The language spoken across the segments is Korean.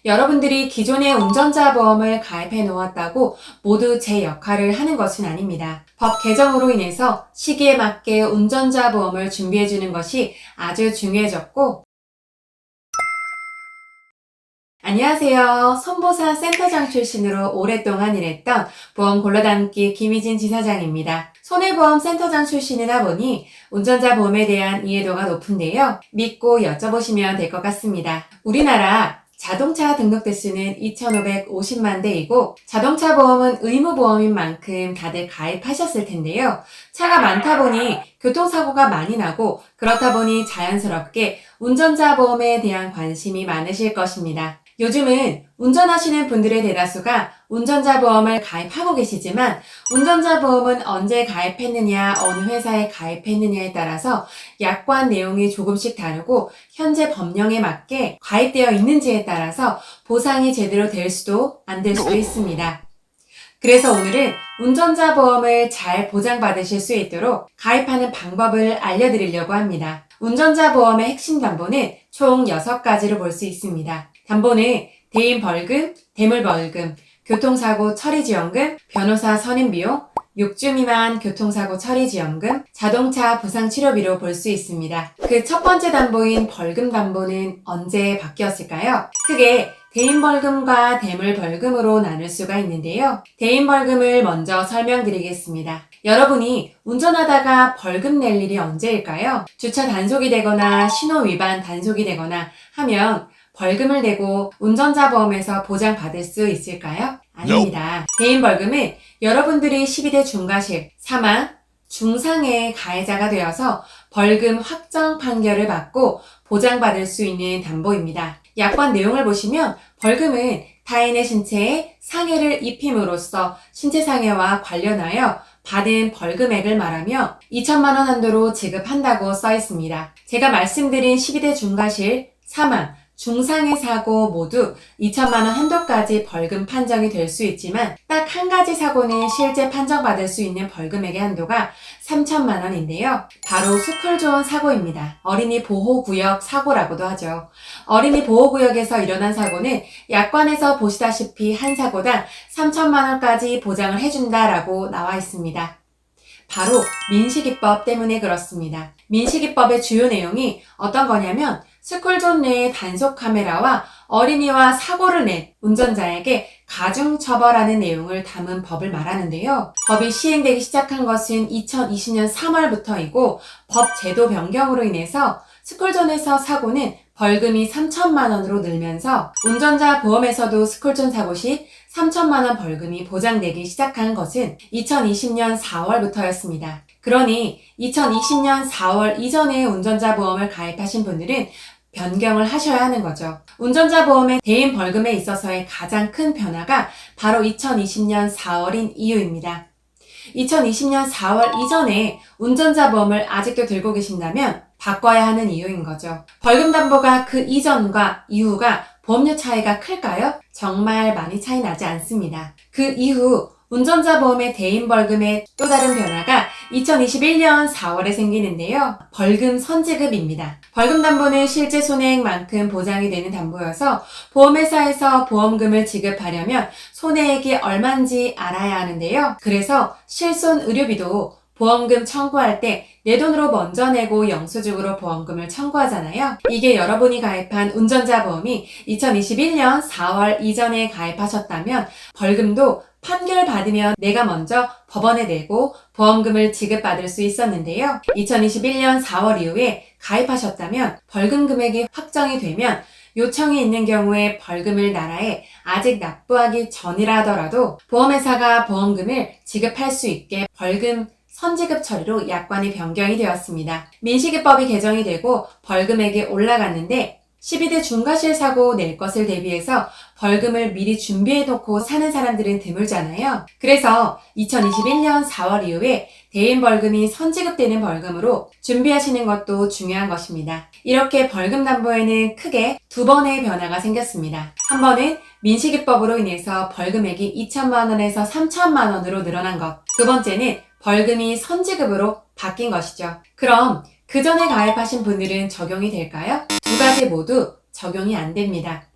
여러분들이 기존의 운전자 보험을 가입해 놓았다고 모두 제 역할을 하는 것은 아닙니다. 법 개정으로 인해서 시기에 맞게 운전자 보험을 준비해 주는 것이 아주 중요해졌고, 안녕하세요. 손보사 센터장 출신으로 오랫동안 일했던 보험 골라담기 김희진 지사장입니다. 손해보험 센터장 출신이다 보니 운전자 보험에 대한 이해도가 높은데요. 믿고 여쭤보시면 될 것 같습니다. 우리나라 자동차 등록 대수는 2,550만 대이고 자동차 보험은 의무보험인 만큼 다들 가입하셨을 텐데요. 차가 많다 보니 교통사고가 많이 나고 그렇다 보니 자연스럽게 운전자 보험에 대한 관심이 많으실 것입니다. 요즘은 운전하시는 분들의 대다수가 운전자 보험을 가입하고 계시지만 운전자 보험은 언제 가입했느냐, 어느 회사에 가입했느냐에 따라서 약관 내용이 조금씩 다르고 현재 법령에 맞게 가입되어 있는지에 따라서 보상이 제대로 될 수도 안 될 수도 있습니다. 그래서 오늘은 운전자 보험을 잘 보장받으실 수 있도록 가입하는 방법을 알려드리려고 합니다. 운전자 보험의 핵심 담보는 총 6가지로 볼 수 있습니다. 담보는 대인 벌금, 대물 벌금, 교통사고 처리지원금, 변호사 선임비용, 6주 미만 교통사고 처리지원금, 자동차 부상치료비로 볼 수 있습니다. 그 첫 번째 담보인 벌금 담보는 언제 바뀌었을까요? 크게 대인 벌금과 대물 벌금으로 나눌 수가 있는데요. 대인 벌금을 먼저 설명드리겠습니다. 여러분이 운전하다가 벌금 낼 일이 언제일까요? 주차 단속이 되거나 신호 위반 단속이 되거나 하면 벌금을 내고 운전자 보험에서 보장받을 수 있을까요? 아닙니다. 대인 벌금은 여러분들이 12대 중과실, 사망, 중상의 가해자가 되어서 벌금 확정 판결을 받고 보장받을 수 있는 담보입니다. 약관 내용을 보시면 벌금은 타인의 신체에 상해를 입힘으로써 신체상해와 관련하여 받은 벌금액을 말하며 2천만 원 한도로 지급한다고 써 있습니다. 제가 말씀드린 12대 중과실, 사망, 중상해 사고 모두 2천만 원 한도까지 벌금 판정이 될 수 있지만 딱 한 가지 사고는 실제 판정받을 수 있는 벌금액의 한도가 3천만 원인데요. 바로 스쿨존 사고입니다. 어린이 보호구역 사고라고도 하죠. 어린이 보호구역에서 일어난 사고는 약관에서 보시다시피 한 사고당 3천만 원까지 보장을 해준다라고 나와 있습니다. 바로 민식이법 때문에 그렇습니다. 민식이법의 주요 내용이 어떤 거냐면 스쿨존 내의 단속 카메라와 어린이와 사고를 낸 운전자에게 가중처벌하는 내용을 담은 법을 말하는데요. 법이 시행되기 시작한 것은 2020년 3월부터이고 법 제도 변경으로 인해서 스쿨존에서 사고는 벌금이 3천만 원으로 늘면서 운전자 보험에서도 스쿨존 사고 시 3천만 원 벌금이 보장되기 시작한 것은 2020년 4월부터였습니다. 그러니 2020년 4월 이전에 운전자 보험을 가입하신 분들은 변경을 하셔야 하는 거죠. 운전자 보험의 대인 벌금에 있어서의 가장 큰 변화가 바로 2020년 4월인 이유입니다. 2020년 4월 이전에 운전자 보험을 아직도 들고 계신다면 바꿔야 하는 이유인 거죠. 벌금 담보가 그 이전과 이후가 보험료 차이가 클까요? 정말 많이 차이 나지 않습니다. 그 이후 운전자 보험의 대인 벌금의 또 다른 변화가 2021년 4월에 생기는데요. 벌금 선지급입니다. 벌금 담보는 실제 손해액만큼 보장이 되는 담보여서 보험회사에서 보험금을 지급하려면 손해액이 얼마인지 알아야 하는데요. 그래서 실손 의료비도 보험금 청구할 때 내 돈으로 먼저 내고 영수증으로 보험금을 청구하잖아요. 이게 여러분이 가입한 운전자 보험이 2021년 4월 이전에 가입하셨다면 벌금도 판결 받으면 내가 먼저 법원에 내고 보험금을 지급받을 수 있었는데요. 2021년 4월 이후에 가입하셨다면 벌금 금액이 확정이 되면 요청이 있는 경우에 벌금을 나라에 아직 납부하기 전이라 하더라도 보험회사가 보험금을 지급할 수 있게 벌금 선지급 처리로 약관이 변경이 되었습니다. 민식이법이 개정이 되고 벌금액이 올라갔는데 12대 중과실 사고 낼 것을 대비해서 벌금을 미리 준비해놓고 사는 사람들은 드물잖아요. 그래서 2021년 4월 이후에 대인 벌금이 선지급되는 벌금으로 준비하시는 것도 중요한 것입니다. 이렇게 벌금 담보에는 크게 두 번의 변화가 생겼습니다. 한 번은 민식이법으로 인해서 벌금액이 2천만 원에서 3천만 원으로 늘어난 것. 두 번째는 벌금이 선지급으로 바뀐 것이죠. 그럼 그 전에 가입하신 분들은 적용이 될까요? 두 가지 모두 적용이 안 됩니다.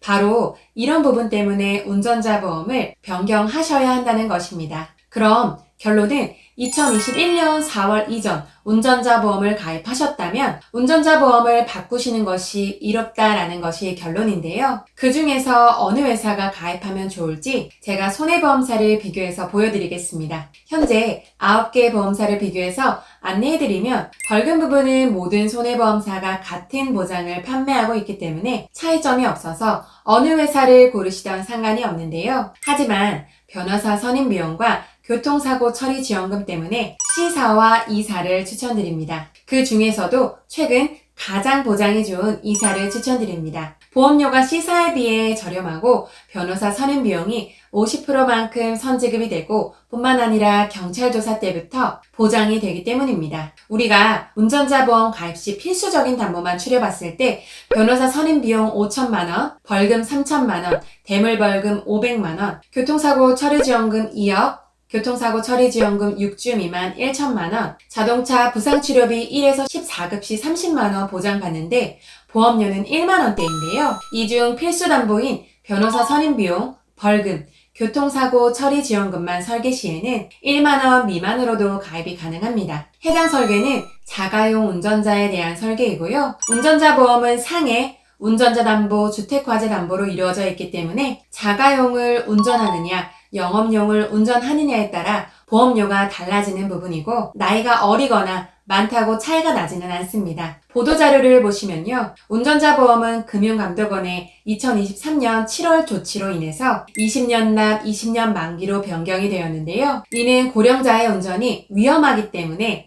바로 이런 부분 때문에 운전자 보험을 변경하셔야 한다는 것입니다. 그럼 결론은 2021년 4월 이전 운전자 보험을 가입하셨다면 운전자 보험을 바꾸시는 것이 이롭다라는 것이 결론인데요. 그 중에서 어느 회사가 가입하면 좋을지 제가 손해보험사를 비교해서 보여드리겠습니다. 현재 9개 보험사를 비교해서 안내해드리면 벌금 부분은 모든 손해보험사가 같은 보장을 판매하고 있기 때문에 차이점이 없어서 어느 회사를 고르시던 상관이 없는데요. 하지만 변호사 선임 비용과 교통사고 처리 지원금 때문에 C사와 E사를 추천드립니다. 그 중에서도 최근 가장 보장이 좋은 E사를 추천드립니다. 보험료가 C사에 비해 저렴하고 변호사 선임 비용이 50%만큼 선지급이 되고 뿐만 아니라 경찰 조사 때부터 보장이 되기 때문입니다. 우리가 운전자 보험 가입 시 필수적인 담보만 추려봤을 때 변호사 선임 비용 5천만 원, 벌금 3천만 원, 대물벌금 500만 원, 교통사고 처리 지원금 2억, 교통사고 처리 지원금 6주 미만 1천만 원, 자동차 부상치료비 1에서 14급 시 30만 원 보장받는데 보험료는 1만 원대인데요. 이 중 필수 담보인 변호사 선임 비용, 벌금, 교통사고 처리 지원금만 설계 시에는 1만 원 미만으로도 가입이 가능합니다. 해당 설계는 자가용 운전자에 대한 설계이고요. 운전자 보험은 상해, 운전자 담보, 주택과세 담보로 이루어져 있기 때문에 자가용을 운전하느냐, 영업용을 운전하느냐에 따라 보험료가 달라지는 부분이고 나이가 어리거나 많다고 차이가 나지는 않습니다. 보도자료를 보시면요. 운전자 보험은 금융감독원의 2023년 7월 조치로 인해서 20년 납 20년 만기로 변경이 되었는데요. 이는 고령자의 운전이 위험하기 때문에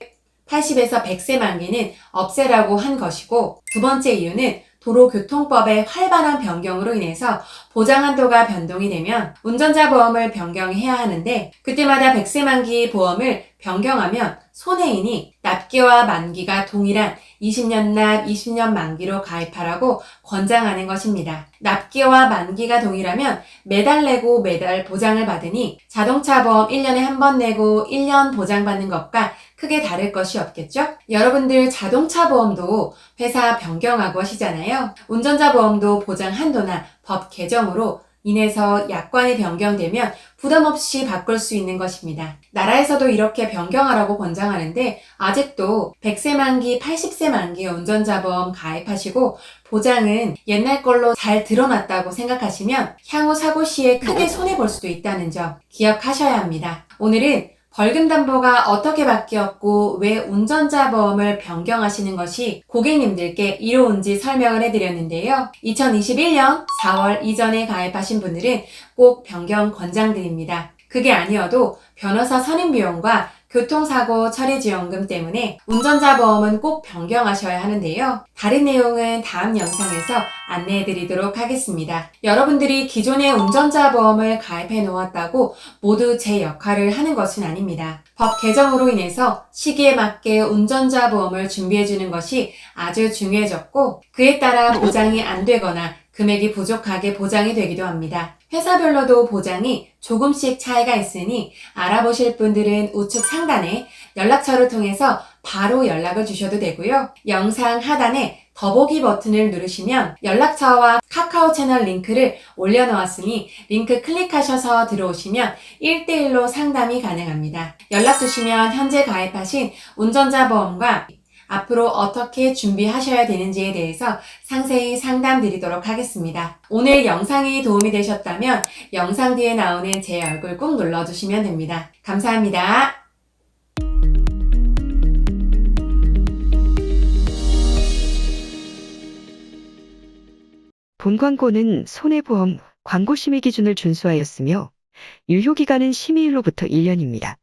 80에서 100세 만기는 없애라고 한 것이고 두 번째 이유는 도로교통법의 활발한 변경으로 인해서 보장 한도가 변동이 되면 운전자 보험을 변경해야 하는데 그때마다 100세 만기 보험을 변경하면 손해인이 납기와 만기가 동일한 20년 납 20년 만기로 가입하라고 권장하는 것입니다. 납기와 만기가 동일하면 매달 내고 매달 보장을 받으니 자동차 보험 1년에 한 번 내고 1년 보장받는 것과 크게 다를 것이 없겠죠? 여러분들 자동차 보험도 회사 변경하고 하시잖아요. 운전자 보험도 보장 한도나 법 개정으로 인해서 약관이 변경되면 부담 없이 바꿀 수 있는 것입니다. 나라에서도 이렇게 변경하라고 권장하는데 아직도 100세 만기, 80세 만기 운전자 보험 가입하시고 보장은 옛날 걸로 잘 들어놨다고 생각하시면 향후 사고 시에 크게 손해볼 수도 있다는 점 기억하셔야 합니다. 오늘은 벌금 담보가 어떻게 바뀌었고 왜 운전자 보험을 변경하시는 것이 고객님들께 이로운지 설명을 해드렸는데요. 2021년 4월 이전에 가입하신 분들은 꼭 변경 권장드립니다. 그게 아니어도 변호사 선임 비용과 교통사고 처리 지원금 때문에 운전자 보험은 꼭 변경하셔야 하는데요. 다른 내용은 다음 영상에서 안내해 드리도록 하겠습니다. 여러분들이 기존의 운전자 보험을 가입해 놓았다고 모두 제 역할을 하는 것은 아닙니다. 법 개정으로 인해서 시기에 맞게 운전자 보험을 준비해 주는 것이 아주 중요해졌고 그에 따라 보장이 안 되거나 금액이 부족하게 보장이 되기도 합니다. 회사별로도 보장이 조금씩 차이가 있으니 알아보실 분들은 우측 상단에 연락처를 통해서 바로 연락을 주셔도 되고요. 영상 하단에 더보기 버튼을 누르시면 연락처와 카카오 채널 링크를 올려놓았으니 링크 클릭하셔서 들어오시면 1대1로 상담이 가능합니다. 연락 주시면 현재 가입하신 운전자 보험과 앞으로 어떻게 준비하셔야 되는지에 대해서 상세히 상담 드리도록 하겠습니다. 오늘 영상이 도움이 되셨다면 영상 뒤에 나오는 제 얼굴 꼭 눌러주시면 됩니다. 감사합니다. 본 광고는 손해보험 광고 심의 기준을 준수하였으며 유효기간은 심의일로부터 1년입니다.